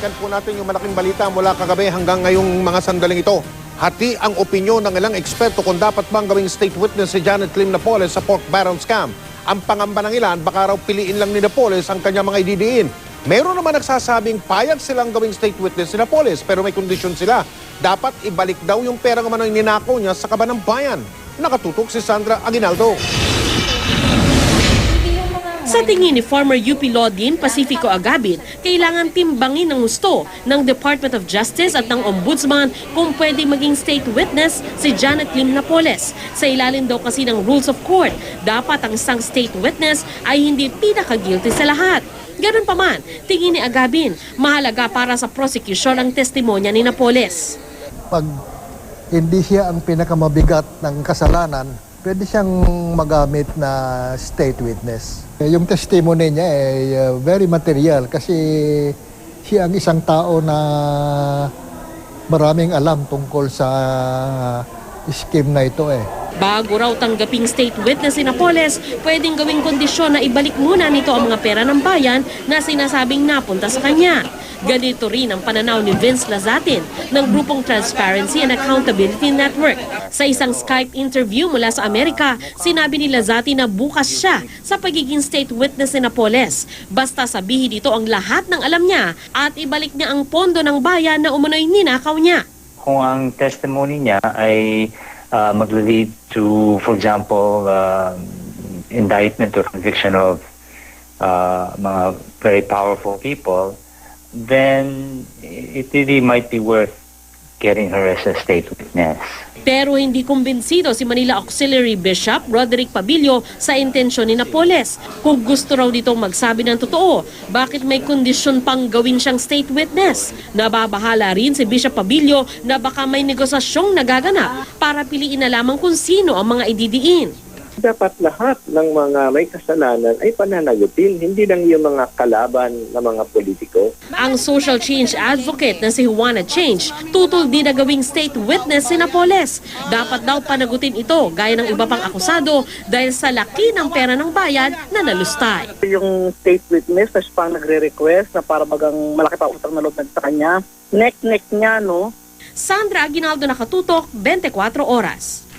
balikan po natin yung malaking balita mula kagabi hanggang ngayong mga sandaling ito. Hati ang opinyon ng ilang eksperto kung dapat bang gawing state witness si Janet Lim Napoles sa pork barrel scam. Ang pangamba ng ilan, baka raw piliin lang ni Napoles ang kanyang mga ididiin. Meron naman nagsasabing payag silang gawing state witness si Napoles pero may kondisyon sila. Dapat ibalik daw yung pera ng manoy ninakaw niya sa kaban ng bayan. Nakatutok si Sandra Aguinaldo. Sa tingin ni former UP Law Dean Pacifico Agabit, kailangan timbangin ng husto ng Department of Justice at ng Ombudsman kung pwede maging state witness si Janet Lim Napoles. Sa ilalim daw kasi ng rules of court, dapat ang isang state witness ay hindi pinaka-guilty sa lahat. Ganun pa man, tingin ni Agabin, mahalaga para sa prosecution ang testimonya ni Napoles. Pag hindi siya ang pinakamabigat ng kasalanan, pwede siyang magamit na state witness. Yung testimony niya ay very material kasi siya ang isang tao na maraming alam tungkol sa scheme na ito Bago raw tanggaping state witness si Napoles, pwedeng gawing kondisyon na ibalik muna nito ang mga pera ng bayan na sinasabing napunta sa kanya. Ganito rin ang pananaw ni Vince Lazatin ng grupong Transparency and Accountability Network. Sa isang Skype interview mula sa Amerika, sinabi ni Lazatin na bukas siya sa pagiging state witness ni Napoles. Basta sabihin dito ang lahat ng alam niya at ibalik niya ang pondo ng bayan na umano'y ninakaw niya. Kung ang testimony niya ay mag-lead to, for example, indictment or conviction of mga very powerful people, then it really might be worth getting her as a state witness. Pero hindi kumbinsido si Manila Auxiliary Bishop Roderick Pabilio sa intensyon ni Napoles. Kung gusto raw ditong magsabi ng totoo, bakit may kondisyon pang gawin siyang state witness? Nababahala rin si Bishop Pabilio na baka may negosasyong nagaganap para piliin na lamang kung sino ang mga ididiin. Dapat lahat ng mga may kasalanan ay pananagutin, hindi lang yung mga kalaban ng mga politiko. Ang social change advocate na si Juana Change, tutol din na gawing state witness si Napoles. Dapat daw panagutin ito gaya ng iba pang akusado dahil sa laki ng pera ng bayan na nalustay. Yung state witness, tapos pang nagre-request na para bagang malaki pa utang na loob sa kanya. Neck niya, no? Sandra Aguinaldo, Nakatutok, 24 Oras.